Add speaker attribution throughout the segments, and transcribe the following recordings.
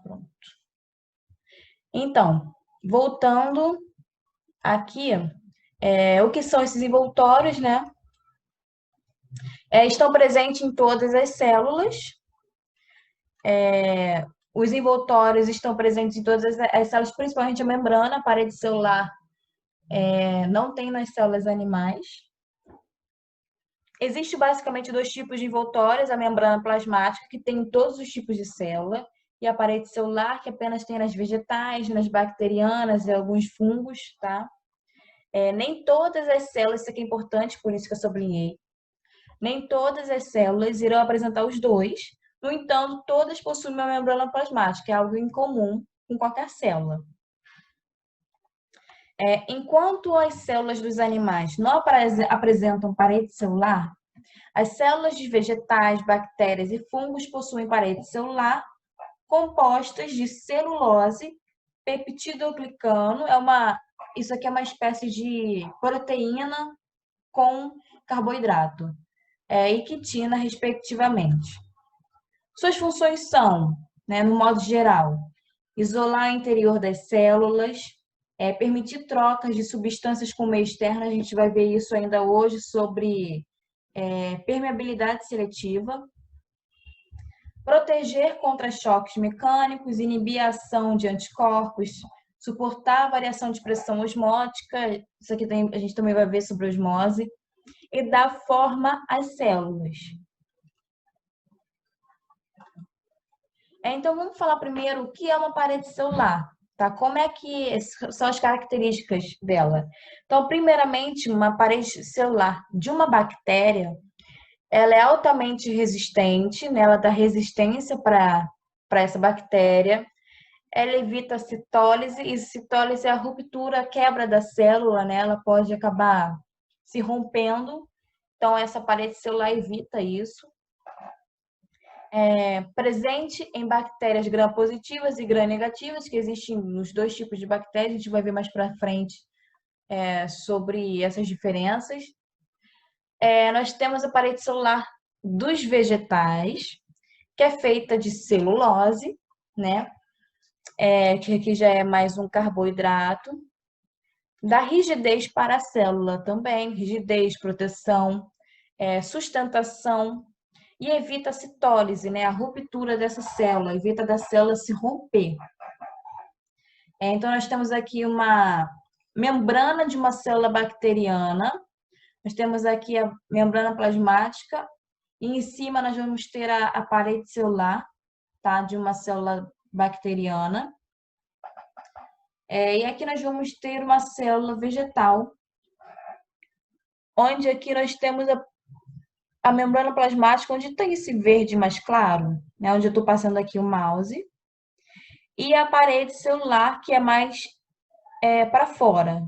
Speaker 1: Pronto. Então, voltando aqui, o que são esses envoltórios, né? Estão presentes em todas as células. Os envoltórios estão presentes em todas as células, principalmente a membrana, a parede celular não tem nas células animais. Existe basicamente dois tipos de envoltórios, a membrana plasmática, que tem em todos os tipos de célula, e a parede celular, que apenas tem nas vegetais, nas bacterianas e alguns fungos, tá? Nem todas as células, isso aqui é importante, por isso que eu sublinhei, nem todas as células irão apresentar os dois, no entanto, todas possuem uma membrana plasmática, é algo incomum com qualquer célula. Enquanto as células dos animais não apresentam parede celular, as células de vegetais, bactérias e fungos possuem parede celular compostas de celulose, peptidoglicano, isso aqui é uma espécie de proteína com carboidrato, e quitina, respectivamente. Suas funções são, né, no modo geral, isolar o interior das células, permitir trocas de substâncias com o meio externo, a gente vai ver isso ainda hoje sobre permeabilidade seletiva, proteger contra choques mecânicos, inibir a ação de anticorpos, suportar a variação de pressão osmótica, isso aqui a gente também vai ver sobre osmose, e dar forma às células. Então, vamos falar primeiro o que é uma parede celular, tá? Como é que são as características dela? Então, primeiramente, uma parede celular de uma bactéria, ela é altamente resistente, né? Ela dá resistência para essa bactéria. Ela evita a citólise, e citólise é a ruptura, a quebra da célula, né? Ela pode acabar se rompendo, então essa parede celular evita isso. Presente em bactérias gram-positivas e gram-negativas, que existem nos dois tipos de bactérias, a gente vai ver mais para frente sobre essas diferenças. Nós temos a parede celular dos vegetais, que é feita de celulose, né? Que aqui já é mais um carboidrato. Dá rigidez para a célula também, rigidez, proteção, sustentação, e evita a citólise, né? A ruptura dessa célula, evita da célula se romper. Então, nós temos aqui uma membrana de uma célula bacteriana, nós temos aqui a membrana plasmática, e em cima nós vamos ter a parede celular, tá? De uma célula bacteriana. E aqui nós vamos ter uma célula vegetal, onde aqui nós temos a membrana plasmática, onde tem esse verde mais claro, né? Onde eu estou passando aqui o mouse. E a parede celular, que é mais para fora,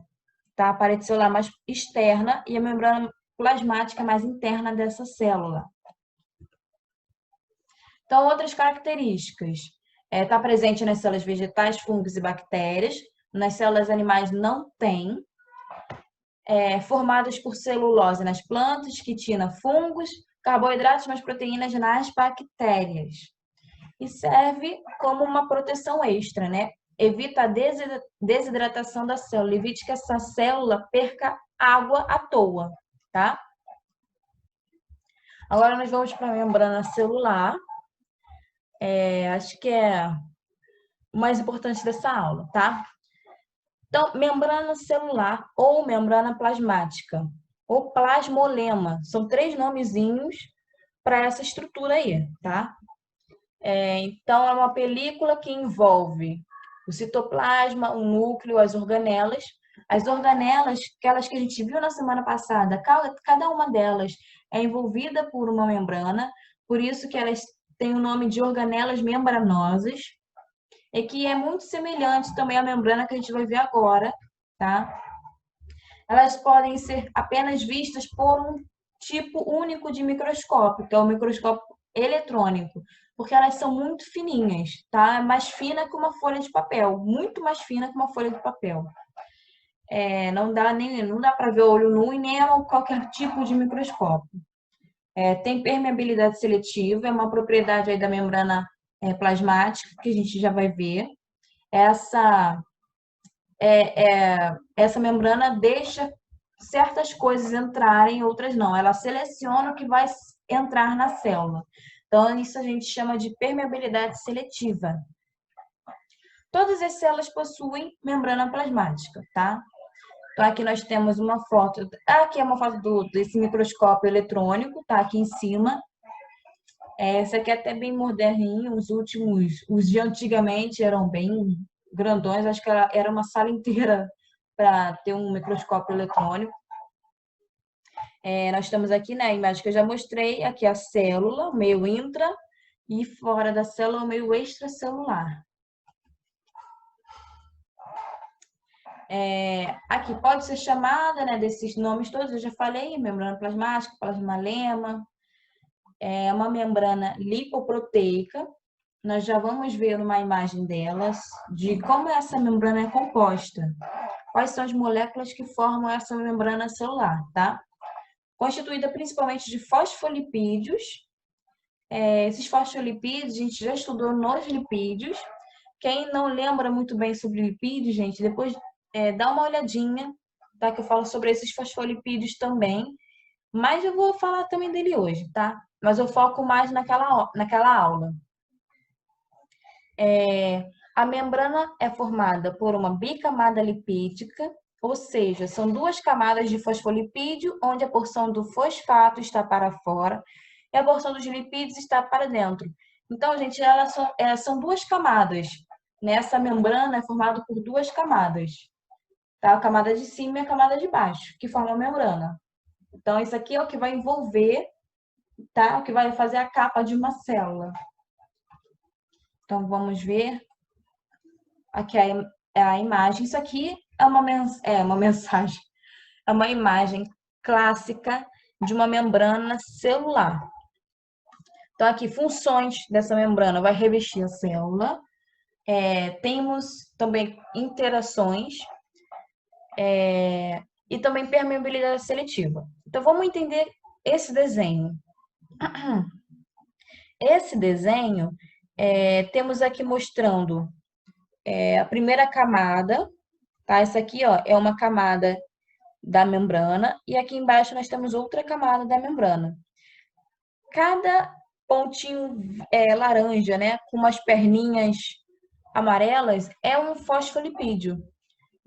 Speaker 1: tá? A parede celular mais externa e a membrana plasmática mais interna dessa célula. Então, outras características. Está presente nas células vegetais, fungos e bactérias. Nas células animais não tem. Formadas por celulose nas plantas, quitina, fungos, carboidratos mais proteínas nas bactérias. E serve como uma proteção extra, né? Evita a desidratação da célula, evite que essa célula perca água à toa, tá? Agora nós vamos para a membrana celular. Acho que é o mais importante dessa aula, tá? Então, membrana celular ou membrana plasmática, ou plasmolema, são 3 nomezinhos para essa estrutura aí, tá? Então, é uma película que envolve o citoplasma, o núcleo, as organelas. As organelas, aquelas que a gente viu na semana passada, cada uma delas é envolvida por uma membrana, por isso que elas têm o nome de organelas membranosas, e que é muito semelhante também à membrana que a gente vai ver agora, tá? Elas podem ser apenas vistas por um tipo único de microscópio, que é o microscópio eletrônico, porque elas são muito fininhas, tá? Mais fina que uma folha de papel, muito mais fina que uma folha de papel. Não dá para ver olho nu e nem qualquer tipo de microscópio. Tem permeabilidade seletiva, é uma propriedade aí da membrana plasmática, que a gente já vai ver. Essa, essa membrana deixa certas coisas entrarem, outras não. Ela seleciona o que vai entrar na célula. Então, isso a gente chama de permeabilidade seletiva. Todas as células possuem membrana plasmática, tá? Então, aqui nós temos uma foto. Aqui é uma foto desse microscópio eletrônico, tá? Aqui em cima. Esse aqui é até bem moderninho. Os de antigamente eram bem grandões. Acho que era uma sala inteira para ter um microscópio eletrônico. Nós estamos aqui na imagem que eu já mostrei. Aqui a célula, o meio intra, e fora da célula, o meio extracelular. Aqui pode ser chamada, né, desses nomes todos, eu já falei, membrana plasmática, plasmalema, é uma membrana lipoproteica. Nós já vamos ver uma imagem delas, de como essa membrana é composta. Quais são as moléculas que formam essa membrana celular, tá? Constituída principalmente de fosfolipídios. Esses fosfolipídios a gente já estudou nos lipídios. Quem não lembra muito bem sobre lipídios, gente, depois dá uma olhadinha, tá? Que eu falo sobre esses fosfolipídios também. Mas eu vou falar também dele hoje, tá? Mas eu foco mais naquela aula. A membrana é formada por uma bicamada lipídica, ou seja, são duas camadas de fosfolipídio, onde a porção do fosfato está para fora e a porção dos lipídios está para dentro. Então, gente, elas são duas camadas. Essa membrana é formada por duas camadas, tá? A camada de cima e a camada de baixo, que formam a membrana. Então, isso aqui é o que vai envolver, tá? O que vai fazer a capa de uma célula. Então, vamos ver aqui a imagem. Isso aqui é uma mensagem, é uma imagem clássica de uma membrana celular. Então, aqui, funções dessa membrana: vai revestir a célula. Temos também interações e também permeabilidade seletiva. Então, vamos entender esse desenho. Esse desenho, temos aqui mostrando a primeira camada, tá? Essa aqui, ó, é uma camada da membrana e aqui embaixo nós temos outra camada da membrana. Cada pontinho laranja, né, com umas perninhas amarelas, é um fosfolipídio.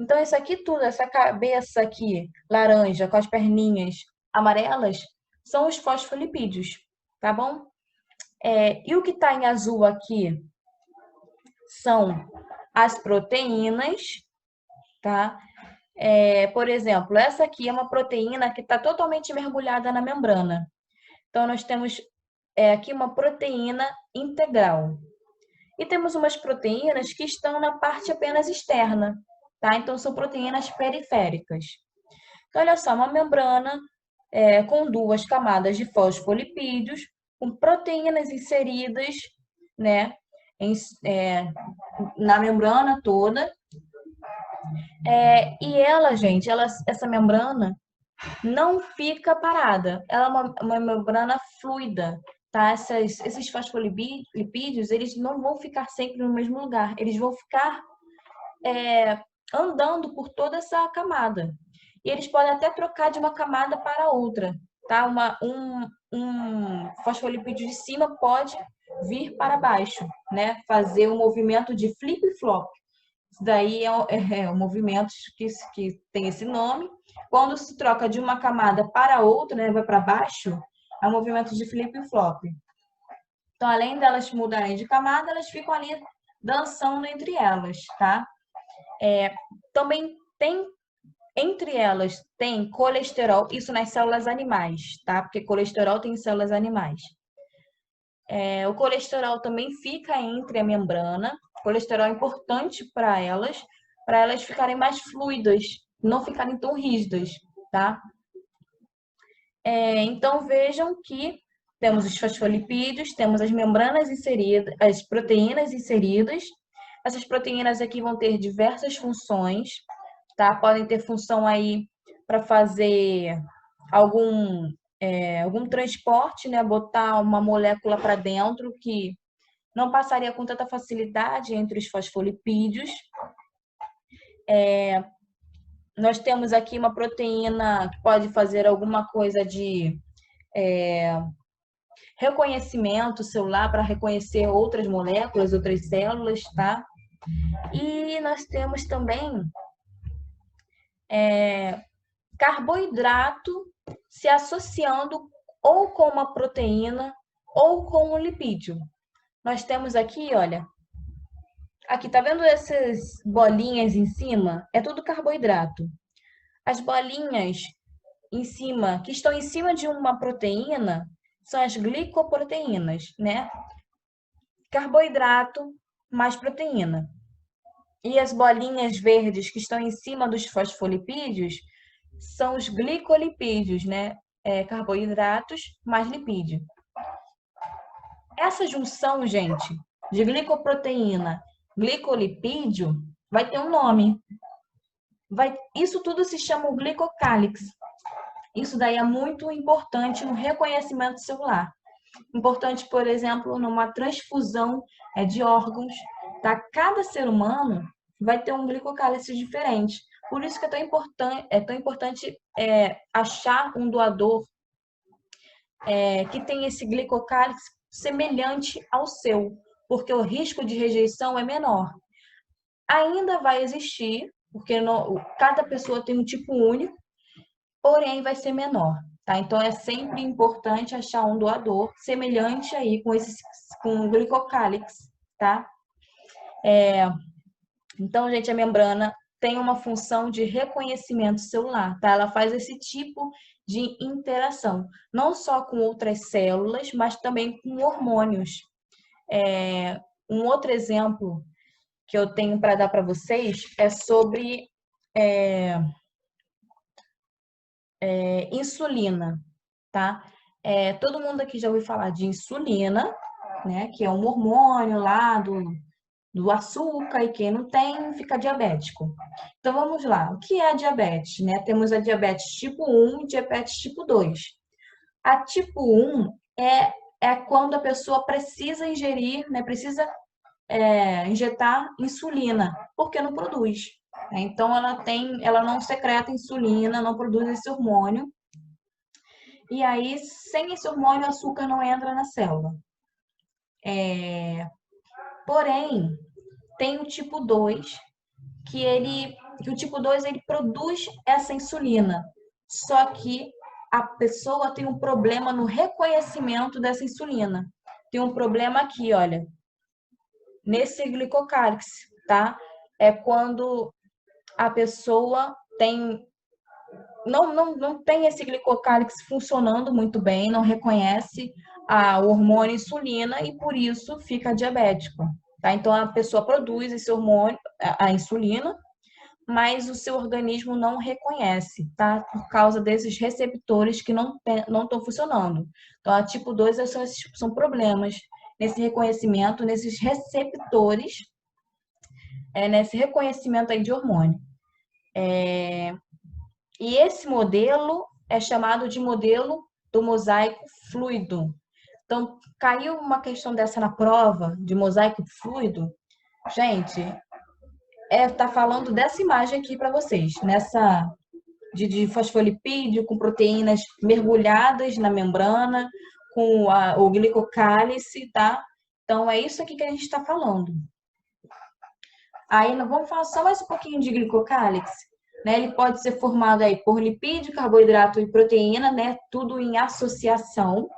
Speaker 1: Então, isso aqui tudo, essa cabeça aqui laranja com as perninhas amarelas, são os fosfolipídios, tá bom? E o que está em azul aqui são as proteínas, tá? Por exemplo, essa aqui é uma proteína que está totalmente mergulhada na membrana. Então, nós temos aqui uma proteína integral. E temos umas proteínas que estão na parte apenas externa, tá? Então, são proteínas periféricas. Então, olha só, uma membrana com duas camadas de fosfolipídios, com proteínas inseridas, né, na membrana toda. E ela, gente, essa membrana não fica parada. Ela é uma membrana fluida, tá? Esses fosfolipídios, eles não vão ficar sempre no mesmo lugar. Eles vão ficar andando por toda essa camada. E eles podem até trocar de uma camada para outra, tá? Um fosfolipídio de cima pode vir para baixo, né? Fazer um movimento de flip-flop. Isso daí é um movimento que tem esse nome. Quando se troca de uma camada para outra, né, vai para baixo, é um movimento de flip-flop. Então, além delas mudarem de camada, elas ficam ali dançando entre elas, tá? Também entre elas tem colesterol, isso nas células animais, tá? Porque colesterol tem em células animais. O colesterol também fica entre a membrana. O colesterol é importante para elas ficarem mais fluidas, não ficarem tão rígidas, tá? Então, vejam que temos os fosfolipídios, temos as membranas inseridas, as proteínas inseridas. Essas proteínas aqui vão ter diversas funções, tá? Podem ter função aí para fazer algum transporte, né? Botar uma molécula para dentro que não passaria com tanta facilidade entre os fosfolipídios. Nós temos aqui uma proteína que pode fazer alguma coisa de reconhecimento celular para reconhecer outras moléculas, outras células, tá? E nós temos também carboidrato se associando ou com uma proteína ou com um lipídio. Nós temos aqui, olha, aqui, tá vendo essas bolinhas em cima? É tudo carboidrato. As bolinhas em cima, que estão em cima de uma proteína, são as glicoproteínas, né? Carboidrato mais proteína. E as bolinhas verdes que estão em cima dos fosfolipídios são os glicolipídios, né? Carboidratos mais lipídio. Essa junção, gente, de glicoproteína, glicolipídio, vai ter um nome. Isso tudo se chama o glicocálix. Isso daí é muito importante no reconhecimento celular. Importante, por exemplo, numa transfusão de órgãos, tá? Cada ser humano vai ter um glicocálix diferente. Por isso que é tão importante achar um doador que tem esse glicocálix semelhante ao seu, porque o risco de rejeição é menor. Ainda vai existir, porque cada pessoa tem um tipo único, porém vai ser menor, tá? Então é sempre importante achar um doador semelhante aí com o glicocálix, tá? Então, gente, a membrana tem uma função de reconhecimento celular, tá? Ela faz esse tipo de interação, não só com outras células, mas também com hormônios. Um outro exemplo que eu tenho para dar para vocês é sobre insulina, tá? Todo mundo aqui já ouviu falar de insulina, né? Que é um hormônio lá do açúcar, e quem não tem fica diabético. Então vamos lá, o que é a diabetes, né? Temos a diabetes tipo 1 e diabetes tipo 2. A tipo 1 é quando a pessoa precisa ingerir, né? Precisa injetar insulina, porque não produz. Né? Então ela não secreta insulina, não produz esse hormônio. E aí, sem esse hormônio, o açúcar não entra na célula. Porém, tem o tipo 2, que o tipo 2 ele produz essa insulina. Só que a pessoa tem um problema no reconhecimento dessa insulina. Tem um problema aqui, olha, nesse glicocálix, tá? É quando a pessoa não tem esse glicocálix funcionando muito bem, não reconhece o hormônio insulina e por isso fica diabético. Tá? Então a pessoa produz esse hormônio, a insulina, mas o seu organismo não reconhece, tá? Por causa desses receptores que não estão funcionando. Então a tipo 2 são problemas nesse reconhecimento, nesses receptores, nesse reconhecimento aí de hormônio. E esse modelo é chamado de modelo do mosaico fluido. Então, caiu uma questão dessa na prova, de mosaico fluido. Gente, tá falando dessa imagem aqui para vocês, nessa de fosfolipídio com proteínas mergulhadas na membrana, com o glicocálice, tá? Então, é isso aqui que a gente está falando. Aí, nós vamos falar só mais um pouquinho de glicocálix. Né? Ele pode ser formado aí por lipídio, carboidrato e proteína, né? Tudo em associação.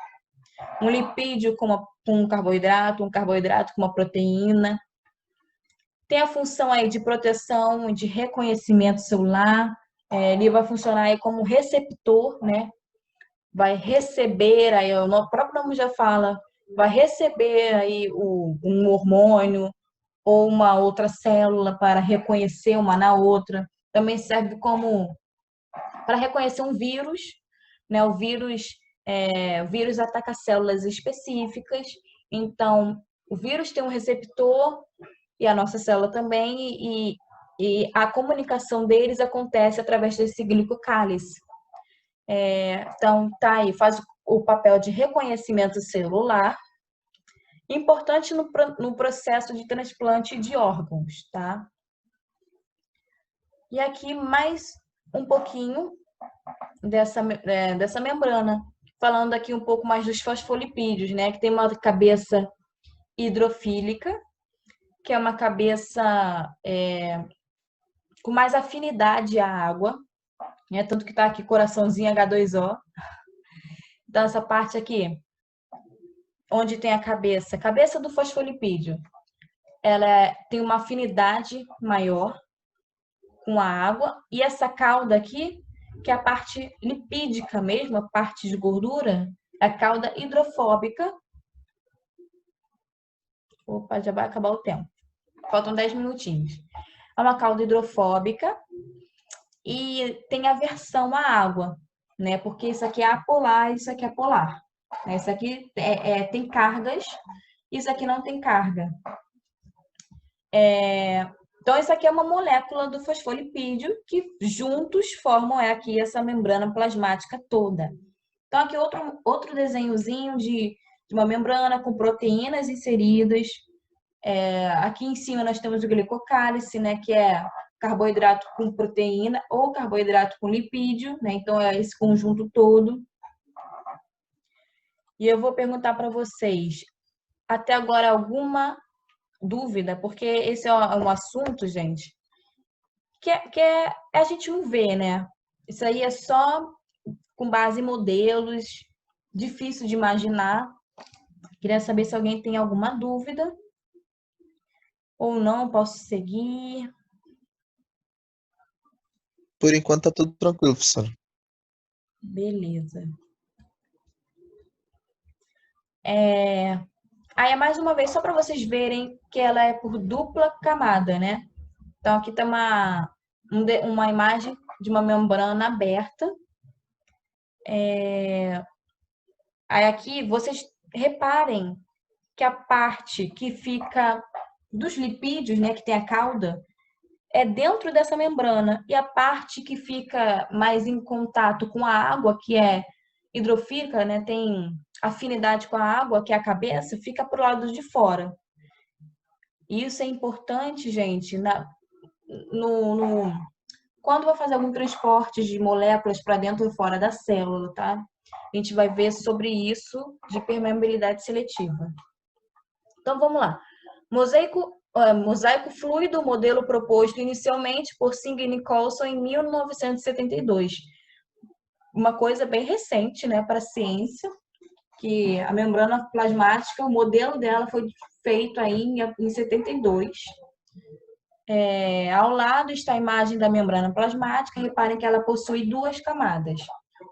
Speaker 1: Um lipídio com um carboidrato com uma proteína. Tem a função aí de proteção, de reconhecimento celular. Ele vai funcionar aí como receptor, né? Vai receber, aí o próprio nome já fala, vai receber aí um hormônio ou uma outra célula para reconhecer uma na outra. Também serve como para reconhecer um vírus, né? O vírus ataca células específicas, então o vírus tem um receptor e a nossa célula também, e a comunicação deles acontece através desse glicocálice. Então, tá aí, faz o papel de reconhecimento celular Importante no processo de transplante de órgãos, tá? E aqui mais um pouquinho dessa membrana, falando aqui um pouco mais dos fosfolipídios, né? Que tem uma cabeça hidrofílica, que é uma cabeça com mais afinidade à água, né? Tanto que tá aqui coraçãozinho H2O. Então, essa parte aqui, onde tem a cabeça do fosfolipídio, ela tem uma afinidade maior com a água, e essa cauda aqui, que é a parte lipídica mesmo, a parte de gordura, é a cauda hidrofóbica. Opa, já vai acabar o tempo. Faltam 10 minutinhos. É uma cauda hidrofóbica e tem aversão à água, né? Porque isso aqui é apolar, isso aqui é polar. Isso aqui tem cargas, isso aqui não tem carga. Então, isso aqui é uma molécula do fosfolipídio que juntos formam aqui essa membrana plasmática toda. Então, aqui outro desenhozinho de uma membrana com proteínas inseridas. Aqui em cima nós temos o glicocálice, né, que é carboidrato com proteína ou carboidrato com lipídio, né? Então, é esse conjunto todo. E eu vou perguntar para vocês, até agora, alguma dúvida? Porque esse é um assunto, gente, a gente não vê, né? Isso aí é só com base em modelos, difícil de imaginar. Queria saber se alguém tem alguma dúvida ou não, posso seguir.
Speaker 2: Por enquanto tá tudo tranquilo, professor.
Speaker 1: Beleza. Aí, mais uma vez, só para vocês verem que ela é por dupla camada, né? Então, aqui tem uma imagem de uma membrana aberta. Aí, aqui, vocês reparem que a parte que fica dos lipídios, né, que tem a cauda, é dentro dessa membrana. E a parte que fica mais em contato com a água, que é hidrofílica, né, tem afinidade com a água, que é a cabeça, fica pro lado de fora. Isso é importante, gente, quando vai fazer algum transporte de moléculas para dentro ou fora da célula, tá? A gente vai ver sobre isso de permeabilidade seletiva. Então, vamos lá. Mosaico fluido, modelo proposto inicialmente por Singer e Nicholson em 1972. Uma coisa bem recente, né, para a ciência, que a membrana plasmática, o modelo dela foi feito aí em 72. Ao lado está a imagem da membrana plasmática. Reparem que ela possui duas camadas.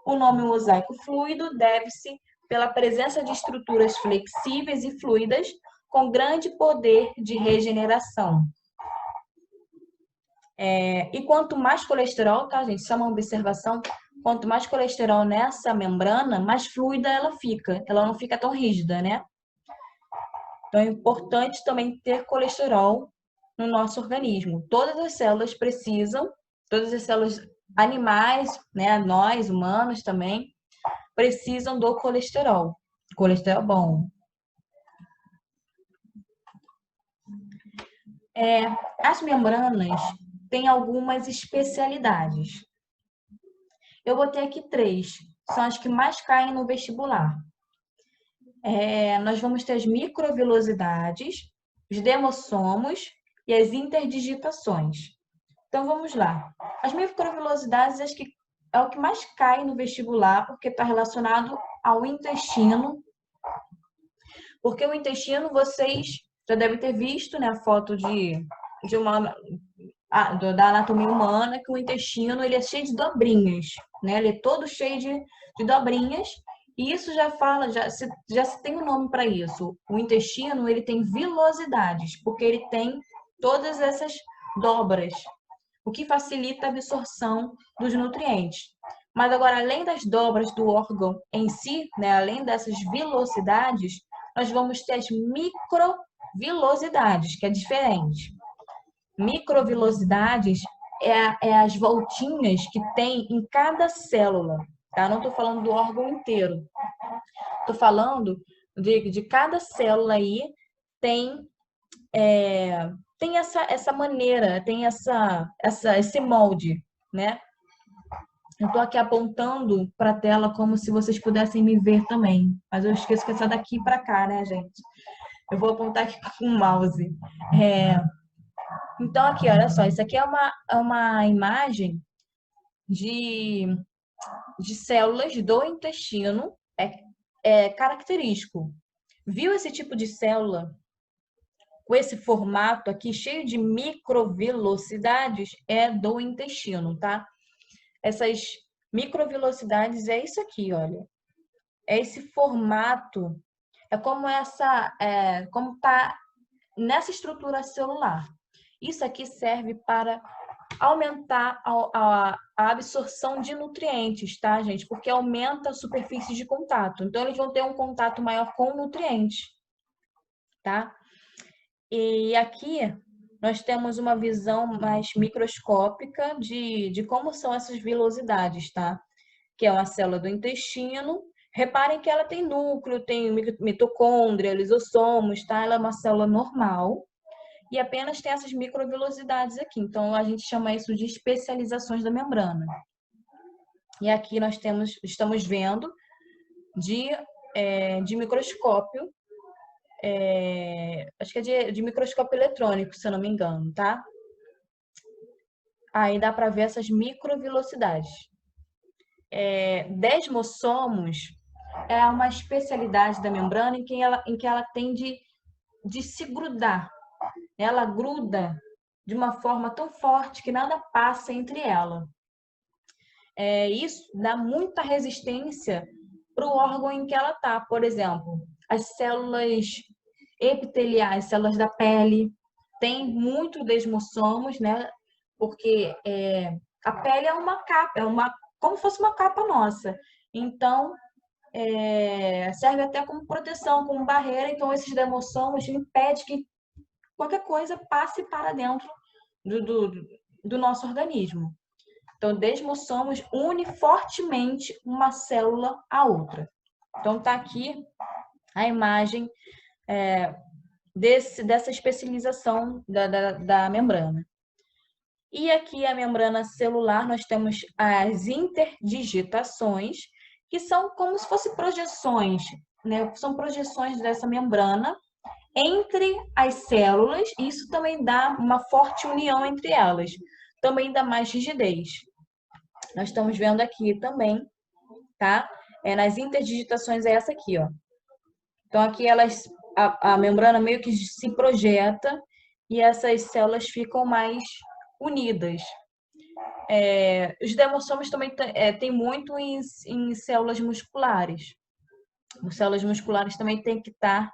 Speaker 1: O nome mosaico fluido deve-se pela presença de estruturas flexíveis e fluidas com grande poder de regeneração. E quanto mais colesterol, tá, gente? Só uma observação. Quanto mais colesterol nessa membrana, mais fluida ela fica. Ela não fica tão rígida, né? Então, é importante também ter colesterol no nosso organismo. Todas as células precisam, todas as células animais, né, nós, humanos também, precisam do colesterol. Colesterol bom. As membranas têm algumas especialidades. Eu botei aqui 3, são as que mais caem no vestibular. Nós vamos ter as microvilosidades, os demossomos e as interdigitações. Então, vamos lá. As microvilosidades acho que é o que mais cai no vestibular, porque está relacionado ao intestino. Porque o intestino, vocês já devem ter visto, né, a foto da anatomia humana, que o intestino ele é cheio de dobrinhas, né? Ele é todo cheio de dobrinhas. E isso já se tem um nome para isso. O intestino ele tem vilosidades, porque ele tem todas essas dobras, o que facilita a absorção dos nutrientes. Mas agora, além das dobras do órgão em si, né, além dessas velocidades, nós vamos ter as microvilosidades, que é diferente. Microvilosidades é as voltinhas que tem em cada célula, tá? Não estou falando do órgão inteiro. Estou falando de cada célula aí tem, tem essa maneira, tem esse molde, né? Eu tô aqui apontando para a tela como se vocês pudessem me ver também. Mas eu esqueço que essa daqui para cá, né, gente? Eu vou apontar aqui com o mouse. É, então, aqui, olha só. Isso aqui é uma imagem de células do intestino. É característico. Viu esse tipo de célula com esse formato aqui, cheio de microvelocidades? É do intestino, tá? Essas microvelocidades é isso aqui, olha. É esse formato, é como tá nessa estrutura celular. Isso aqui serve para aumentar a absorção de nutrientes, tá, gente? Porque aumenta a superfície de contato. Então, eles vão ter um contato maior com nutrientes, tá? E aqui nós temos uma visão mais microscópica de como são essas vilosidades, tá? Que é uma célula do intestino. Reparem que ela tem núcleo, tem mitocôndria, lisossomos, tá? Ela é uma célula normal e apenas tem essas microvelocidades aqui. Então, a gente chama isso de especializações da membrana. E aqui nós estamos vendo de microscópio, acho que é de microscópio eletrônico, se eu não me engano, tá? Aí dá para ver essas microvelocidades. Desmossomos é uma especialidade da membrana em que ela tem de se grudar. Ela gruda de uma forma tão forte que nada passa entre ela. Isso dá muita resistência para o órgão em que ela está. Por exemplo, as células epiteliais, células da pele, tem muito desmossomos, né? Porque a pele é uma capa, como se fosse uma capa nossa. Então, serve até como proteção, como barreira. Então, esses desmossomos impedem que qualquer coisa passe para dentro do nosso organismo. Então, desmossomos une fortemente uma célula à outra. Então, está aqui a imagem dessa especialização da membrana. E aqui a membrana celular, nós temos as interdigitações, que são como se fossem projeções, né? São projeções dessa membrana entre as células, e isso também dá uma forte união entre elas, também dá mais rigidez. Nós estamos vendo aqui também, tá? Nas interdigitações é essa aqui, ó. Então, aqui a membrana meio que se projeta e essas células ficam mais unidas. Os demossomos também tem muito em células musculares. As células musculares também têm que estar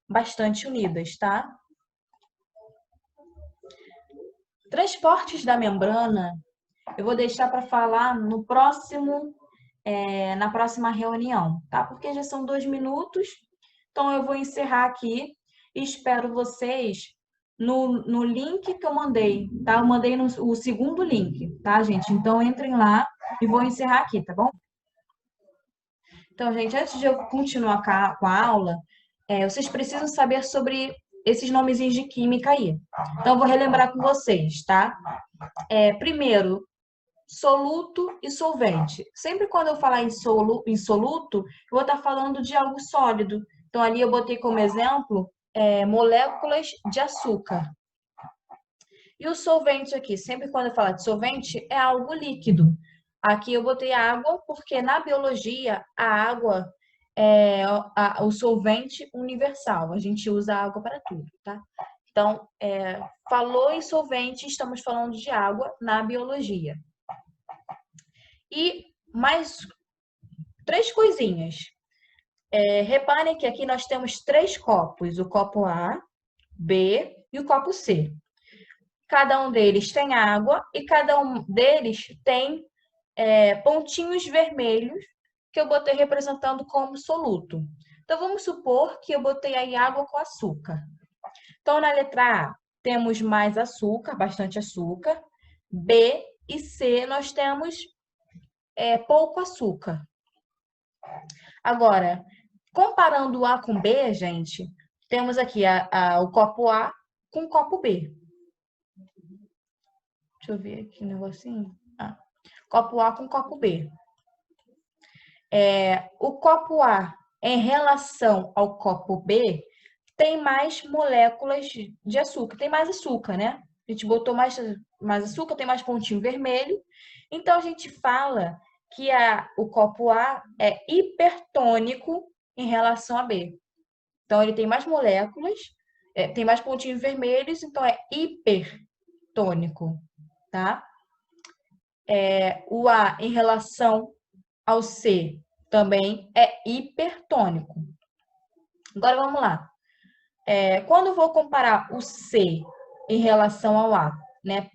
Speaker 1: bastante unidas, tá? Transportes da membrana, eu vou deixar para falar no próximo, na próxima reunião, tá? Porque já são 2 minutos, então eu vou encerrar aqui e espero vocês no link que eu mandei, tá? Eu mandei o segundo link, tá, gente? Então entrem lá e vou encerrar aqui, tá bom? Então, gente, antes de eu continuar com a aula, vocês precisam saber sobre esses nomezinhos de química aí. Então, eu vou relembrar com vocês, tá? Primeiro, soluto e solvente. Sempre quando eu falar em soluto, eu vou estar falando de algo sólido. Então, ali eu botei como exemplo moléculas de açúcar. E o solvente aqui, sempre quando eu falar de solvente, é algo líquido. Aqui eu botei água, porque na biologia a água é o solvente universal. A gente usa água para tudo, tá? Então, falou em solvente, estamos falando de água na biologia. E mais 3 coisinhas. Reparem que aqui nós temos 3 copos, o copo A, B e o copo C. Cada um deles tem água e cada um deles tem pontinhos vermelhos que eu botei representando como soluto. Então, vamos supor que eu botei aí água com açúcar. Então, na letra A, temos mais açúcar, bastante açúcar. B e C, nós temos pouco açúcar. Agora, Comparando o A com B, gente, temos aqui o copo A com o copo B. Deixa eu ver aqui um negocinho. Copo A com copo B. O copo A, em relação ao copo B, tem mais moléculas de açúcar, tem mais açúcar, né? A gente botou mais açúcar, tem mais pontinho vermelho. Então, a gente fala que o copo A é hipertônico em relação a B. Então, ele tem mais moléculas, tem mais pontinhos vermelhos, então é hipertônico, tá? O A em relação ao C também é hipertônico. Agora, vamos lá. Quando eu vou comparar o C em relação ao A, né?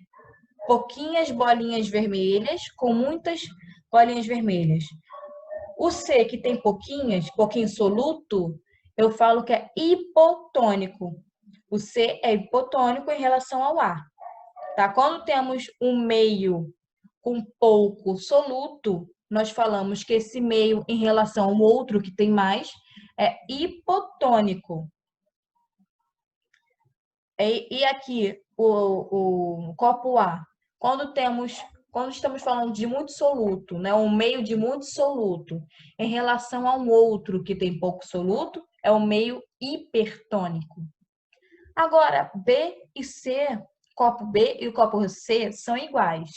Speaker 1: Pouquinhas bolinhas vermelhas com muitas bolinhas vermelhas. O C, que tem pouquinho soluto, eu falo que é hipotônico. O C é hipotônico em relação ao A. Tá? Quando temos um meio com pouco soluto, nós falamos que esse meio em relação ao outro que tem mais é hipotônico. E aqui, o copo A, quando estamos falando de muito soluto, né, um meio de muito soluto, em relação a um outro que tem pouco soluto, é o meio hipertônico. Agora, B e C, copo B e o copo C são iguais.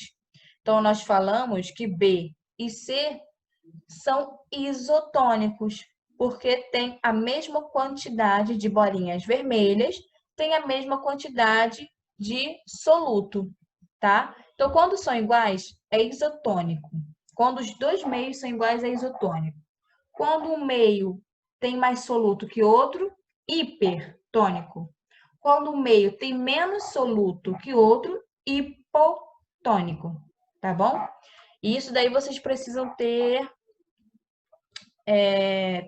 Speaker 1: Então, nós falamos que B e C são isotônicos, porque tem a mesma quantidade de bolinhas vermelhas, tem a mesma quantidade de soluto, tá? Então, quando são iguais, é isotônico. Quando os dois meios são iguais, é isotônico. Quando um meio tem mais soluto que outro, hipertônico. Quando um meio tem menos soluto que outro, hipotônico, tá bom? E isso daí vocês precisam ter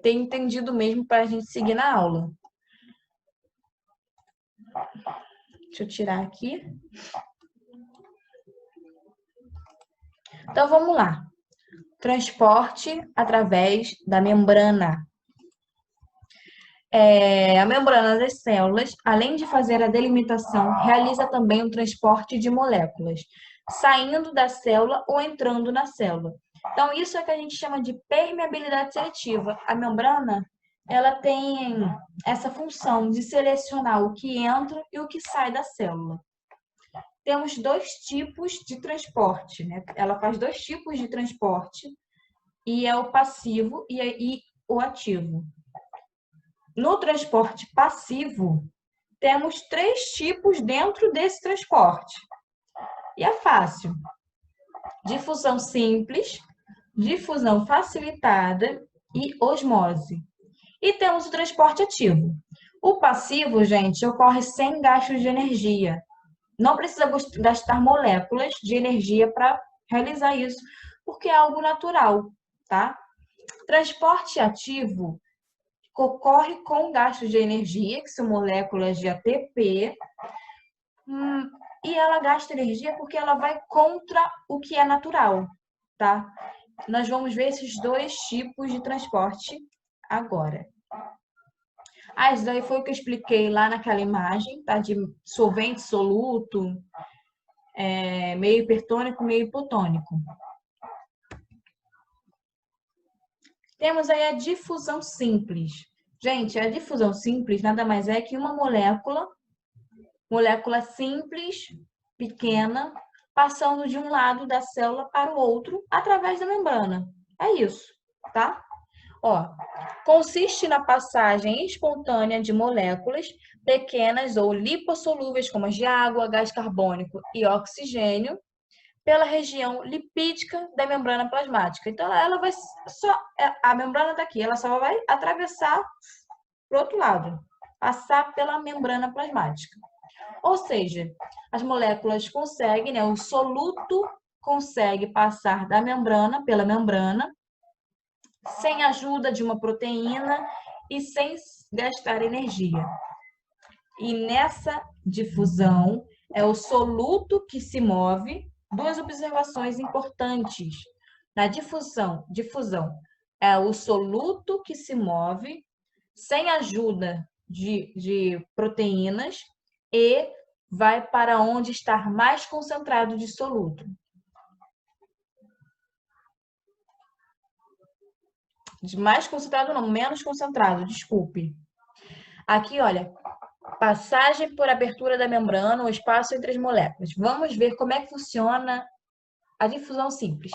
Speaker 1: entendido mesmo para a gente seguir na aula. Deixa eu tirar aqui. Então, vamos lá. Transporte através da membrana. A membrana das células, além de fazer a delimitação, realiza também o transporte de moléculas, saindo da célula ou entrando na célula. Então, isso é que a gente chama de permeabilidade seletiva. A membrana, ela tem essa função de selecionar o que entra e o que sai da célula. Temos dois tipos de transporte, né? Ela faz dois tipos de transporte, e é o passivo e o ativo. No transporte passivo, temos 3 tipos dentro desse transporte. E é fácil. Difusão simples, difusão facilitada e osmose. E temos o transporte ativo. O passivo, gente, ocorre sem gastos de energia. Não precisa gastar moléculas de energia para realizar isso, porque é algo natural, tá? Transporte ativo ocorre com gastos de energia, que são moléculas de ATP, e ela gasta energia porque ela vai contra o que é natural, tá? Nós vamos ver esses dois tipos de transporte agora. Isso daí foi o que eu expliquei lá naquela imagem, tá? De solvente, soluto, meio hipertônico, meio hipotônico. Temos aí a difusão simples. Gente, a difusão simples nada mais é que uma molécula simples, pequena, passando de um lado da célula para o outro através da membrana. É isso, tá? Consiste na passagem espontânea de moléculas pequenas ou lipossolúveis, como as de água, gás carbônico e oxigênio, pela região lipídica da membrana plasmática. Então, a membrana está aqui, ela só vai atravessar para o outro lado, passar pela membrana plasmática. Ou seja, as moléculas conseguem, o soluto consegue passar da membrana, pela membrana, sem a ajuda de uma proteína e sem gastar energia. E nessa difusão, é o soluto que se move. Duas observações importantes na difusão. é o soluto que se move sem ajuda de proteínas e vai para onde está mais concentrado de soluto. De mais concentrado não, menos concentrado, desculpe. Aqui, olha, passagem por abertura da membrana, o espaço entre as moléculas. Vamos ver como é que funciona a difusão simples.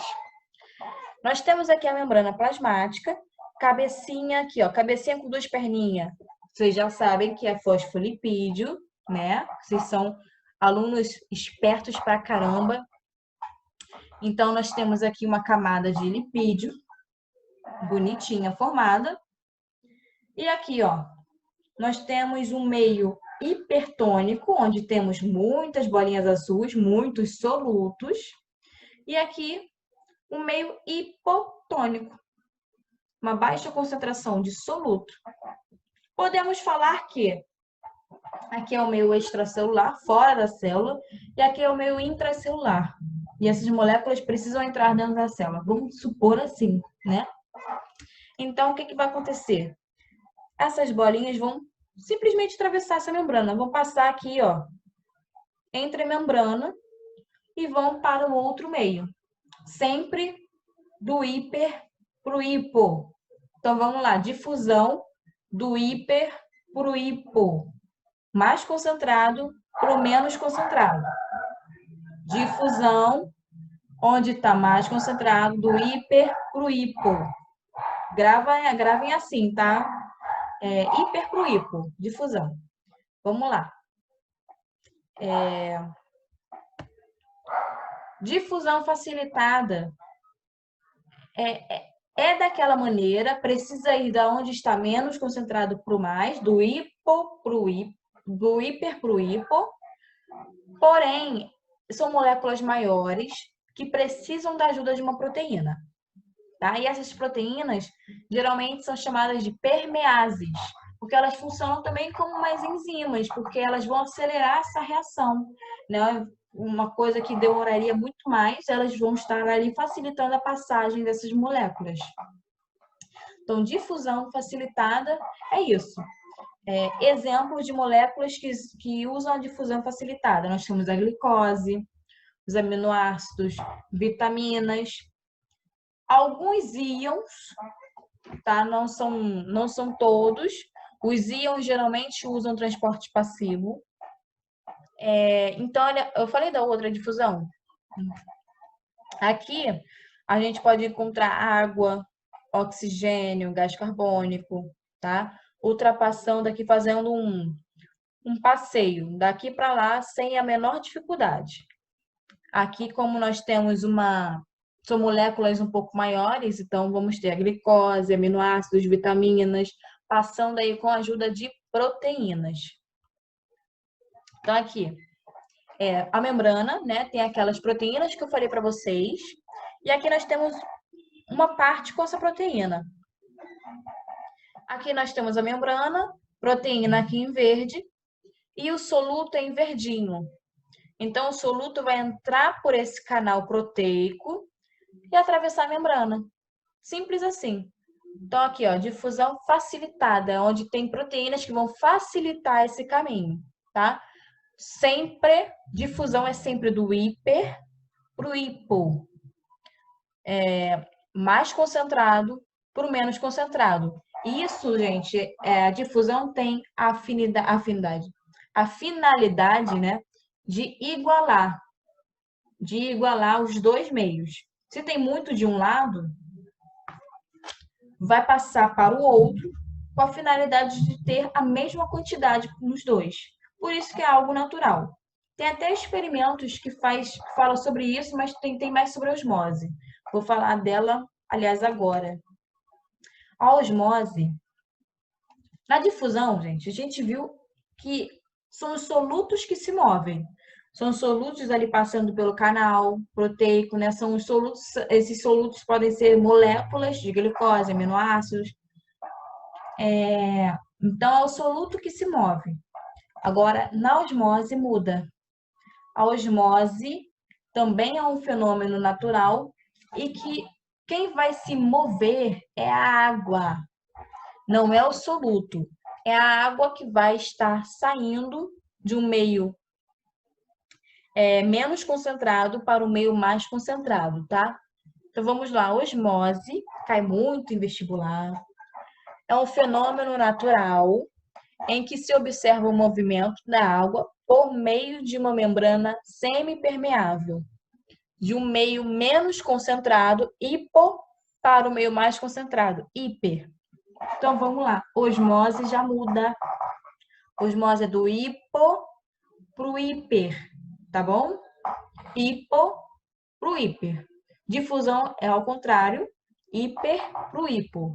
Speaker 1: Nós temos aqui a membrana plasmática, cabecinha aqui, ó, cabecinha com duas perninhas. Vocês já sabem que é fosfolipídio, né? Vocês são alunos espertos pra caramba. Então, nós temos aqui uma camada de lipídio, bonitinha, formada. E aqui, ó, nós temos um meio hipertônico, onde temos muitas bolinhas azuis, muitos solutos. E aqui, um meio hipotônico, uma baixa concentração de soluto. Podemos falar que aqui é o meio extracelular, fora da célula, e aqui é o meio intracelular. E essas moléculas precisam entrar dentro da célula. Vamos supor assim, né? Então, o que vai acontecer? Essas bolinhas vão simplesmente atravessar essa membrana, vão passar aqui, ó, entre a membrana e vão para o outro meio. Sempre do hiper para o hipo. Então, vamos lá, difusão do hiper para o hipo. Mais concentrado para o menos concentrado. Difusão, onde está mais concentrado, do hiper para o hipo. Gravem assim, tá? Hiper para o hipo, difusão. Vamos lá. Difusão facilitada é daquela maneira, precisa ir da onde está menos concentrado para o mais, do hipo para o hipo, do hiper para o hipo. Porém, são moléculas maiores que precisam da ajuda de uma proteína. Tá? E essas proteínas geralmente são chamadas de permeases, porque elas funcionam também como umas enzimas, porque elas vão acelerar essa reação, né? Uma coisa que demoraria muito mais, elas vão estar ali facilitando a passagem dessas moléculas. Então, difusão facilitada é isso. Exemplos de moléculas que usam a difusão facilitada. Nós temos a glicose, os aminoácidos, vitaminas, alguns íons, tá? Não são todos. Os íons geralmente usam transporte passivo. Então, olha, eu falei da outra difusão. Aqui, a gente pode encontrar água, oxigênio, gás carbônico, tá? Ultrapassando aqui, fazendo um passeio daqui para lá sem a menor dificuldade. Aqui, como nós temos são moléculas um pouco maiores, então vamos ter a glicose, aminoácidos, vitaminas, passando aí com a ajuda de proteínas. Então, aqui, a membrana, né, tem aquelas proteínas que eu falei para vocês, e aqui nós temos uma parte com essa proteína. Aqui nós temos a membrana, proteína aqui em verde, e o soluto é em verdinho. Então, o soluto vai entrar por esse canal proteico e atravessar a membrana. Simples assim. Então, aqui, ó, difusão facilitada, onde tem proteínas que vão facilitar esse caminho, tá? Sempre, difusão é sempre do hiper para o hipo. Mais concentrado para o menos concentrado. Isso, gente, a difusão tem a finalidade, né, de igualar os dois meios. Se tem muito de um lado, vai passar para o outro com a finalidade de ter a mesma quantidade nos dois. Por isso que é algo natural. Tem até experimentos que falam sobre isso, mas tem mais sobre a osmose. Vou falar dela, aliás, agora. A osmose, na difusão, gente, a gente viu que são os solutos que se movem. São solutos ali passando pelo canal proteico, né? São os solutos, esses solutos podem ser moléculas de glicose, aminoácidos. Então, é o soluto que se move. Agora, na osmose muda. A osmose também é um fenômeno natural e que Quem vai se mover é a água, não é o soluto. É a água que vai estar saindo de um meio menos concentrado para o meio mais concentrado, tá? Então vamos lá, osmose, cai muito em vestibular. É um fenômeno natural em que se observa o movimento da água por meio de uma membrana semipermeável, de um meio menos concentrado, hipo, para o meio mais concentrado, hiper. Então vamos lá, osmose já muda. Osmose é do hipo para o hiper, tá bom? Hipo para o hiper. Difusão é ao contrário, hiper para o hipo.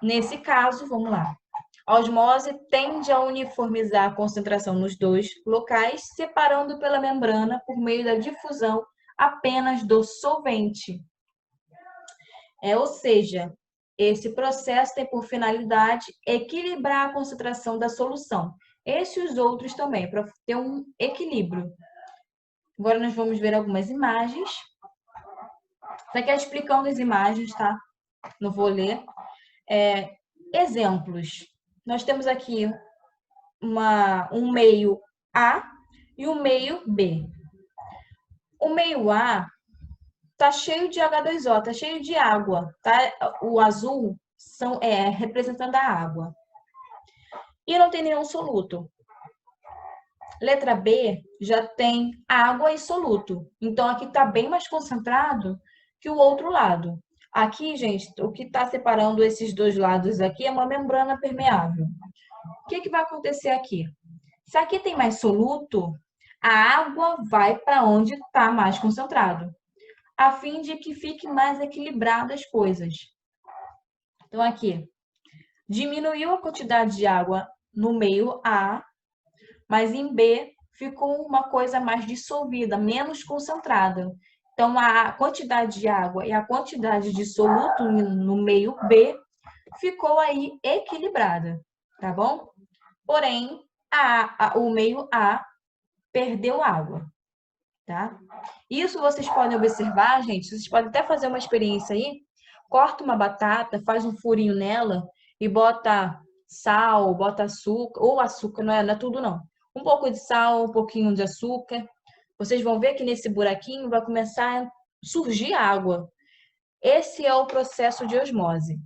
Speaker 1: Nesse caso, vamos lá. A osmose tende a uniformizar a concentração nos dois locais, separando pela membrana por meio da difusão apenas do solvente. Ou seja, esse processo tem por finalidade equilibrar a concentração da solução. Esse e os outros também, para ter um equilíbrio. Agora nós vamos ver algumas imagens. Isso aqui é explicando as imagens, tá? Não vou ler. Exemplos. Nós temos aqui um meio A e um meio B. O meio A tá cheio de H2O, tá cheio de água, tá? O azul representando a água. E não tem nenhum soluto. Letra B já tem água e soluto. Então, aqui está bem mais concentrado que o outro lado. Aqui, gente, o que está separando esses dois lados aqui é uma membrana permeável. O que vai acontecer aqui? Se aqui tem mais soluto, a água vai para onde está mais concentrado, a fim de que fique mais equilibrado as coisas. Então, aqui, diminuiu a quantidade de água no meio A, mas em B ficou uma coisa mais dissolvida, menos concentrada. Então, a quantidade de água e a quantidade de soluto no meio B ficou aí equilibrada, tá bom? Porém, o meio A perdeu água, tá? Isso vocês podem observar, gente, vocês podem até fazer uma experiência aí, corta uma batata, faz um furinho nela e bota sal, bota açúcar, ou açúcar, não é tudo não. Um pouco de sal, um pouquinho de açúcar. Vocês vão ver que nesse buraquinho vai começar a surgir água. Esse é o processo de osmose.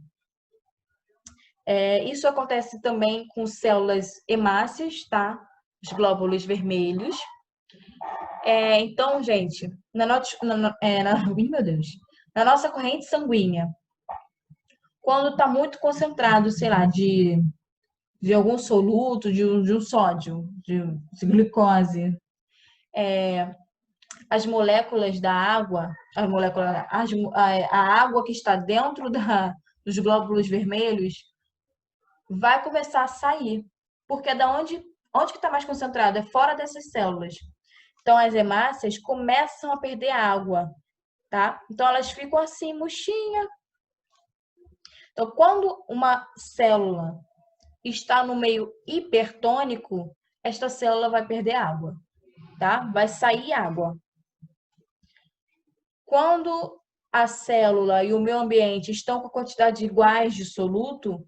Speaker 1: Isso acontece também com células hemácias, tá? Os glóbulos vermelhos. Então, gente, meu Deus, na nossa corrente sanguínea, quando está muito concentrado, sei lá, de algum soluto, de um sódio, de glicose, as moléculas da água, a água que está dentro dos glóbulos vermelhos vai começar a sair, porque onde que está mais concentrado? É fora dessas células. Então, as hemácias começam a perder água, tá? Então, elas ficam assim, murchinha. Então, quando uma célula está no meio hipertônico, esta célula vai perder água, tá? Vai sair água. Quando a célula e o meio ambiente estão com quantidade iguais de soluto,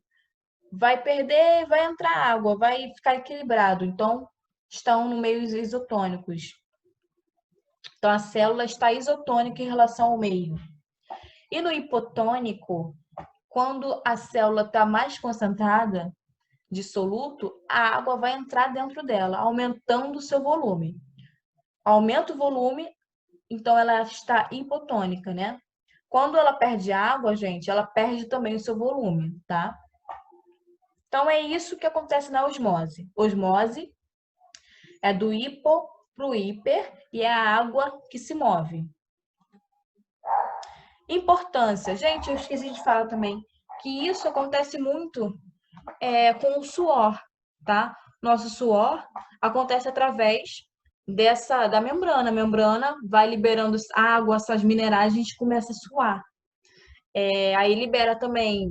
Speaker 1: vai perder, vai entrar água, vai ficar equilibrado. Então, estão no meio isotônicos. Então, a célula está isotônica em relação ao meio. E no hipotônico, quando a célula está mais concentrada de soluto, a água vai entrar dentro dela, aumentando o seu volume. Aumenta o volume, então ela está hipotônica, né? Quando ela perde água, gente, ela perde também o seu volume, tá? Então, é isso que acontece na osmose. Osmose é do hipo para o hiper e é a água que se move. Importância. Gente, eu esqueci de falar também que isso acontece muito com o suor, tá? Nosso suor acontece através da membrana. A membrana vai liberando água, essas minerais, a gente começa a suar. Aí libera também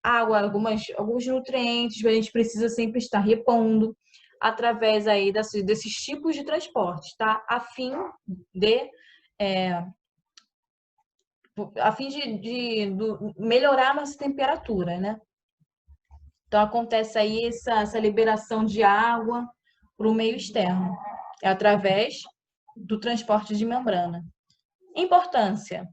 Speaker 1: água, alguns nutrientes, a gente precisa sempre estar repondo através aí desses tipos de transporte, tá? A fim de a fim de melhorar a nossa temperatura, né? Então, acontece aí essa liberação de água para o meio externo, através do transporte de membrana. Importância.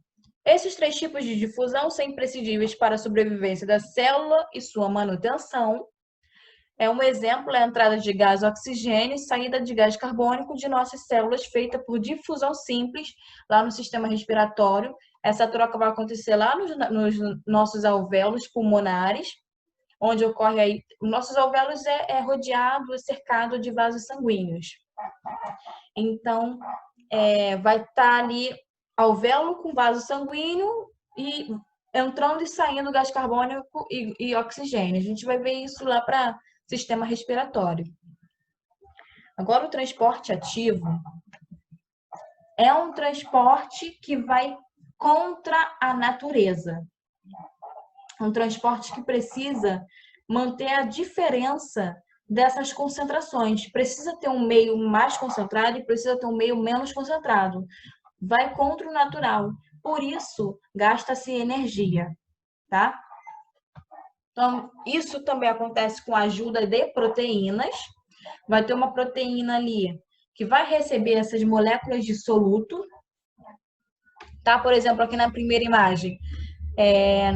Speaker 1: Esses 3 tipos de difusão são imprescindíveis para a sobrevivência da célula e sua manutenção. Um exemplo é a entrada de gás oxigênio e saída de gás carbônico de nossas células, feita por difusão simples lá no sistema respiratório. Essa troca vai acontecer lá nos nossos alvéolos pulmonares, onde ocorre aí, nossos alvéolos é rodeado, cercado de vasos sanguíneos. Então, vai estar ali alvéolo com vaso sanguíneo e entrando e saindo gás carbônico e oxigênio. A gente vai ver isso lá para sistema respiratório. Agora, o transporte ativo é um transporte que vai contra a natureza. Um transporte que precisa manter a diferença dessas concentrações. Precisa ter um meio mais concentrado e precisa ter um meio menos concentrado. Vai contra o natural. Por isso, gasta-se energia, tá? Então, isso também acontece com a ajuda de proteínas. Vai ter uma proteína ali que vai receber essas moléculas de soluto, tá? Por exemplo, aqui na primeira imagem,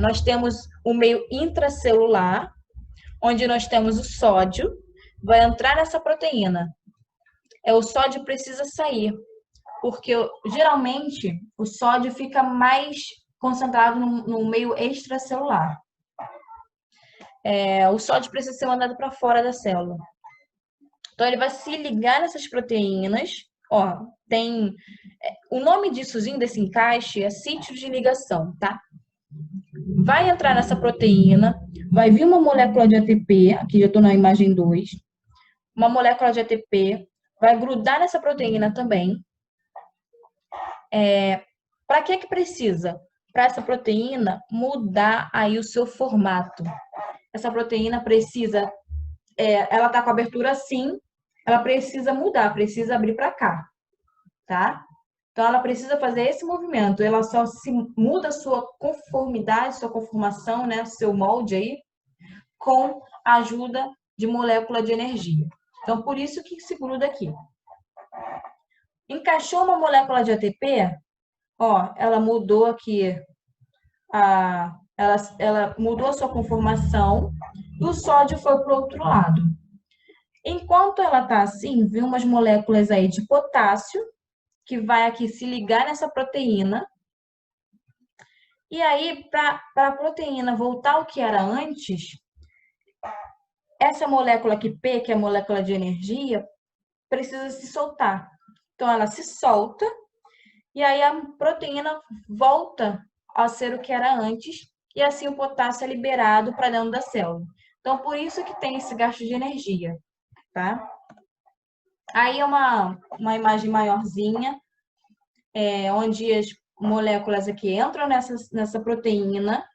Speaker 1: nós temos o meio intracelular, onde nós temos o sódio, vai entrar nessa proteína. O sódio precisa sair, porque geralmente o sódio fica mais concentrado no meio extracelular. O sódio precisa ser mandado para fora da célula. Então, ele vai se ligar nessas proteínas. Ó, tem o nome dissozinho desse encaixe é sítio de ligação, tá? Vai entrar nessa proteína, vai vir uma molécula de ATP, aqui já estou na imagem 2, uma molécula de ATP, vai grudar nessa proteína também. Para que precisa? Para essa proteína mudar aí o seu formato. Essa proteína precisa, ela está com a abertura assim, ela precisa mudar, precisa abrir para cá, tá? Então, ela precisa fazer esse movimento. Ela só se muda a sua conformidade, sua conformação, né? Seu molde aí, com a ajuda de molécula de energia. Então, por isso que se gruda aqui. Encaixou uma molécula de ATP, ó, ela mudou aqui, ela mudou a sua conformação e o sódio foi para o outro lado. Enquanto ela está assim, vem umas moléculas aí de potássio, que vai aqui se ligar nessa proteína. E aí, para a proteína voltar ao que era antes, essa molécula aqui, P, que é a molécula de energia, precisa se soltar. Então, ela se solta e aí a proteína volta a ser o que era antes e assim o potássio é liberado para dentro da célula. Então, por isso que tem esse gasto de energia, tá? Aí é uma imagem maiorzinha, onde as moléculas aqui entram nessa proteína.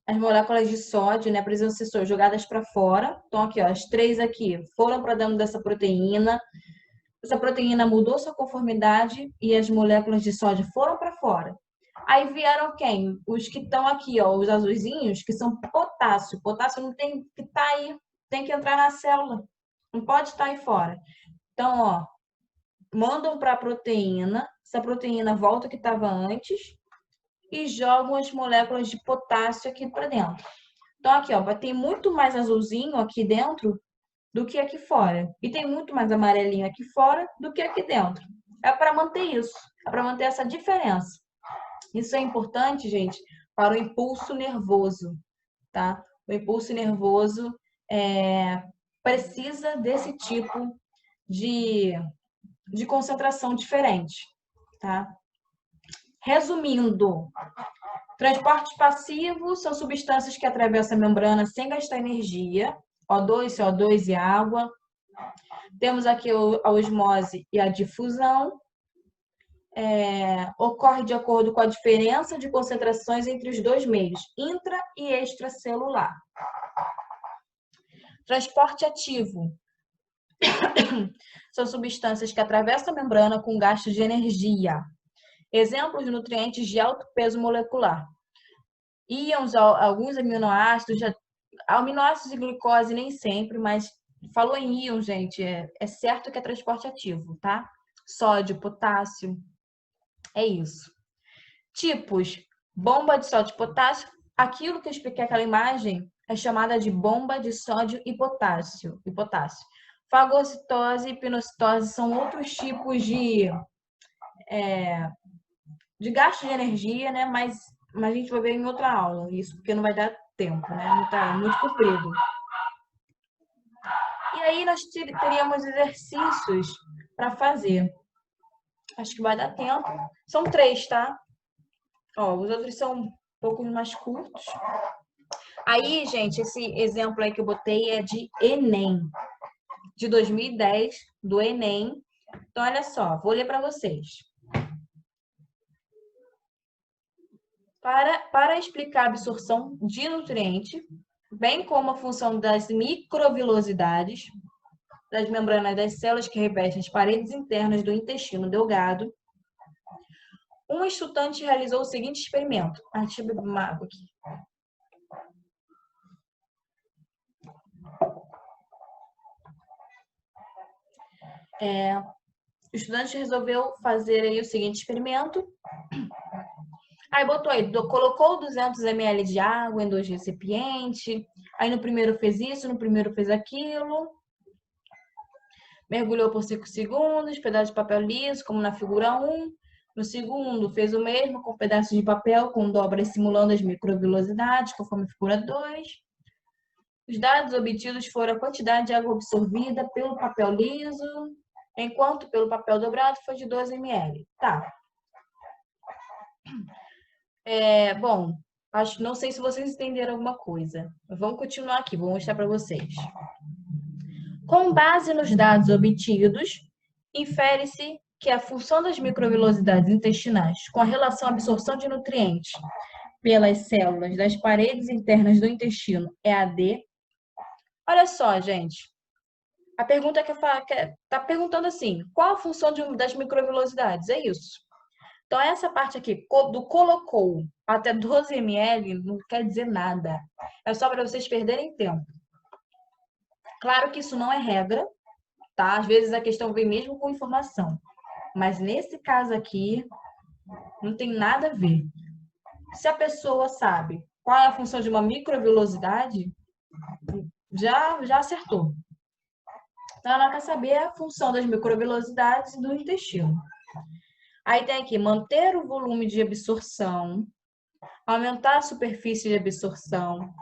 Speaker 1: As moléculas de sódio, né, precisam ser jogadas para fora. Então, aqui, ó, as 3 aqui foram para dentro dessa proteína. Essa proteína mudou sua conformidade e as moléculas de sódio foram para fora. Aí vieram quem? Os que estão aqui, ó, os azulzinhos, que são potássio. Potássio não tem que estar aí, tem que entrar na célula. Não pode estar aí fora. Então, ó, mandam para a proteína, essa proteína volta que estava antes e jogam as moléculas de potássio aqui para dentro. Então, aqui, ó, vai ter muito mais azulzinho aqui dentro do que aqui fora. E tem muito mais amarelinho aqui fora do que aqui dentro. É para manter isso, é para manter essa diferença. Isso é importante, gente, para o impulso nervoso, tá? O impulso nervoso precisa desse tipo de concentração diferente, tá? Resumindo, transportes passivos são substâncias que atravessam a membrana sem gastar energia, O2, CO2 e água. Temos aqui a osmose e a difusão. Ocorre de acordo com a diferença de concentrações entre os dois meios, intra e extracelular. Transporte ativo. São substâncias que atravessam a membrana com gasto de energia. Exemplos de nutrientes de alto peso molecular. Íons, alguns aminoácidos, aminoácidos e glicose nem sempre, mas falou em íons, gente, é certo que é transporte ativo, tá? Sódio, potássio, é isso. Tipos, bomba de sódio e potássio. Aquilo que eu expliquei aquela imagem é chamada de bomba de sódio e potássio. Fagocitose e pinocitose são outros tipos de gasto de energia, né? Mas a gente vai ver em outra aula isso, porque não vai dar tempo, né? É muito comprido. E aí nós teríamos exercícios para fazer. Acho que vai dar tempo. São 3, tá? Ó, os outros são um pouco mais curtos. Aí, gente, esse exemplo aí que eu botei é de Enem, de 2010, do Enem. Então, olha só, vou ler para vocês. Para explicar a absorção de nutriente, bem como a função das microvilosidades das membranas das células que revestem as paredes internas do intestino delgado, um estudante realizou o seguinte experimento. Deixa eu beber uma água aqui. O estudante resolveu fazer aí o seguinte experimento. Aí botou aí, colocou 200 ml de água em 2 recipientes. Aí no primeiro fez isso, no primeiro fez aquilo. Mergulhou por 5 segundos, pedaço de papel liso, como na figura 1. No segundo, fez o mesmo com pedaços de papel com dobras simulando as microvilosidades, conforme a figura 2. Os dados obtidos foram a quantidade de água absorvida pelo papel liso, enquanto pelo papel dobrado foi de 12 ml. Tá. Bom, não sei se vocês entenderam alguma coisa. Vamos continuar aqui, vou mostrar para vocês. Com base nos dados obtidos, infere-se que a função das microvilosidades intestinais com a relação à absorção de nutrientes pelas células das paredes internas do intestino é a D. Olha só, gente. A pergunta que está perguntando assim, qual a função das microvilosidades? É isso. Então, essa parte aqui, do colocou até 12 ml, não quer dizer nada. É só para vocês perderem tempo. Claro que isso não é regra, tá? Às vezes a questão vem mesmo com informação. Mas nesse caso aqui, não tem nada a ver. Se a pessoa sabe qual é a função de uma microvilosidade, já acertou. Então, ela quer saber a função das microvilosidades do intestino. Aí tem aqui, manter o volume de absorção, aumentar a superfície de absorção,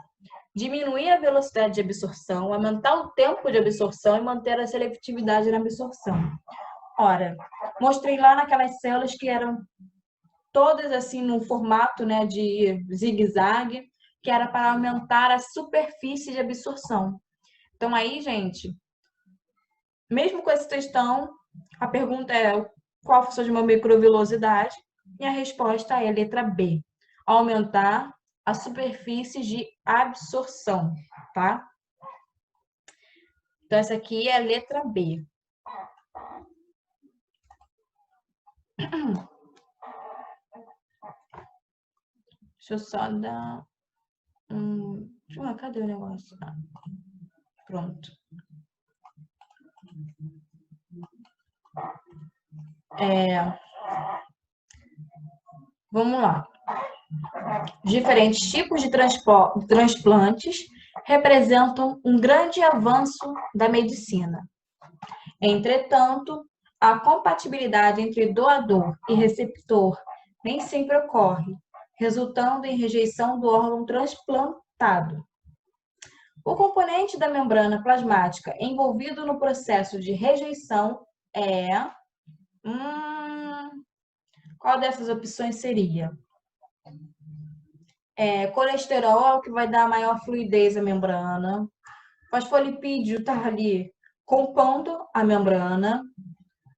Speaker 1: diminuir a velocidade de absorção, aumentar o tempo de absorção e manter a seletividade na absorção. Ora, mostrei lá naquelas células que eram todas assim no formato, né, de zigue-zague, que era para aumentar a superfície de absorção. Então aí, gente, mesmo com esse textão, a pergunta é qual a função de uma microvilosidade? E a resposta é a letra B, aumentar a superfície de absorção, tá? Então, essa aqui é a letra B. Deixa eu só dar cadê o negócio? Pronto. Vamos lá. Diferentes tipos de transplantes representam um grande avanço da medicina. Entretanto, a compatibilidade entre doador e receptor nem sempre ocorre, resultando em rejeição do órgão transplantado. O componente da membrana plasmática envolvido no processo de rejeição é... qual dessas opções seria? Colesterol é o que vai dar maior fluidez à membrana. Fosfolipídio está ali compondo a membrana.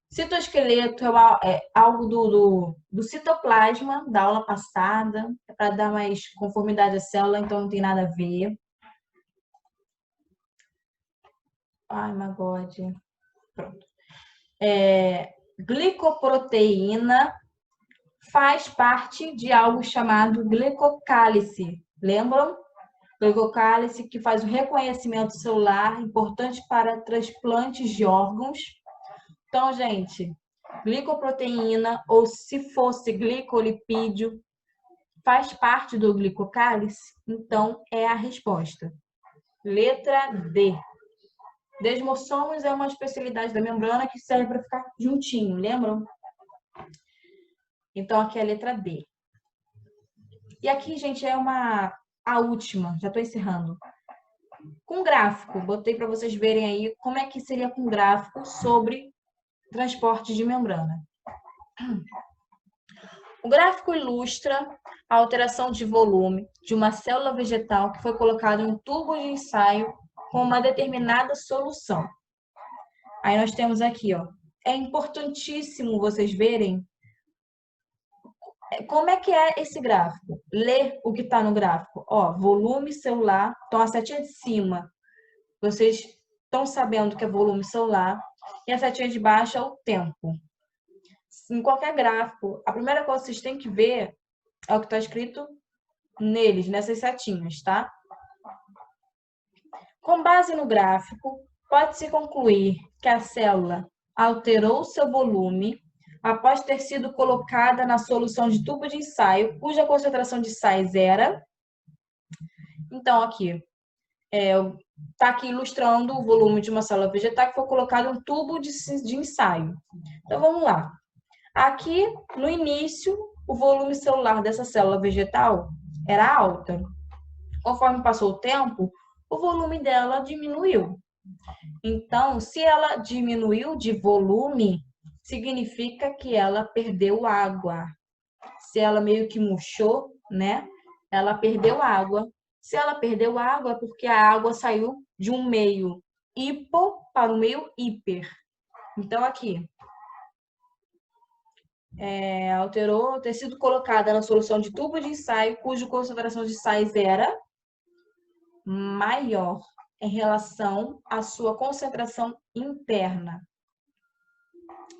Speaker 1: Citoesqueleto é algo do citoplasma da aula passada, para dar mais conformidade à célula, então não tem nada a ver. Ai, my God. Pronto. Glicoproteína, faz parte de algo chamado glicocálice. Lembram? Glicocálice que faz o reconhecimento celular, importante para transplantes de órgãos. Então, gente, glicoproteína, ou se fosse glicolipídio, faz parte do glicocálice? Então, é a resposta. Letra D. Desmossomos é uma especialidade da membrana que serve para ficar juntinho, lembram? Então, aqui é a letra D. E aqui, gente, é a última, já estou encerrando. Com gráfico, botei para vocês verem aí como é que seria com gráfico sobre transporte de membrana. O gráfico ilustra a alteração de volume de uma célula vegetal que foi colocada em um tubo de ensaio com uma determinada solução. Aí nós temos aqui, ó, é importantíssimo vocês verem como é que é esse gráfico. Ler o que está no gráfico. Ó, volume celular, então a setinha de cima, vocês estão sabendo que é volume celular, e a setinha de baixo é o tempo. Em qualquer gráfico, a primeira coisa que vocês têm que ver é o que está escrito neles, nessas setinhas, tá? Com base no gráfico, pode-se concluir que a célula alterou seu volume após ter sido colocada na solução de tubo de ensaio, cuja concentração de sais era... Então, aqui, está aqui ilustrando o volume de uma célula vegetal que foi colocado em um tubo de ensaio. Então, vamos lá. Aqui, no início, o volume celular dessa célula vegetal era alta. Conforme passou o tempo, o volume dela diminuiu. Então, se ela diminuiu de volume, significa que ela perdeu água. Se ela meio que murchou, né? Ela perdeu água. Se ela perdeu água, é porque a água saiu de um meio hipo para o meio hiper. Então, aqui, alterou ter sido colocada na solução de tubo de ensaio, cuja concentração de sais era maior em relação à sua concentração interna.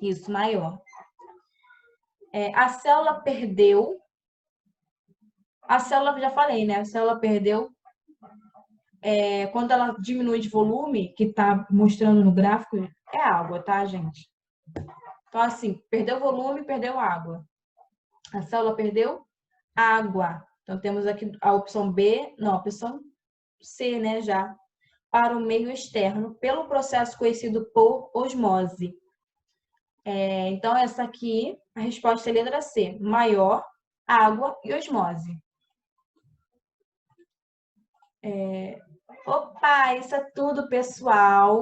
Speaker 1: Isso, maior. A célula perdeu... A célula, já falei, né? A célula perdeu... quando ela diminui de volume, que está mostrando no gráfico, é água, tá, gente? Então, assim, perdeu volume, perdeu água. A célula perdeu água. Então, temos aqui a opção B, não, a opção C, né, já, para o meio externo, pelo processo conhecido por osmose. Então, essa aqui, a resposta é a letra C, maior, água e osmose. Opa, isso é tudo, pessoal.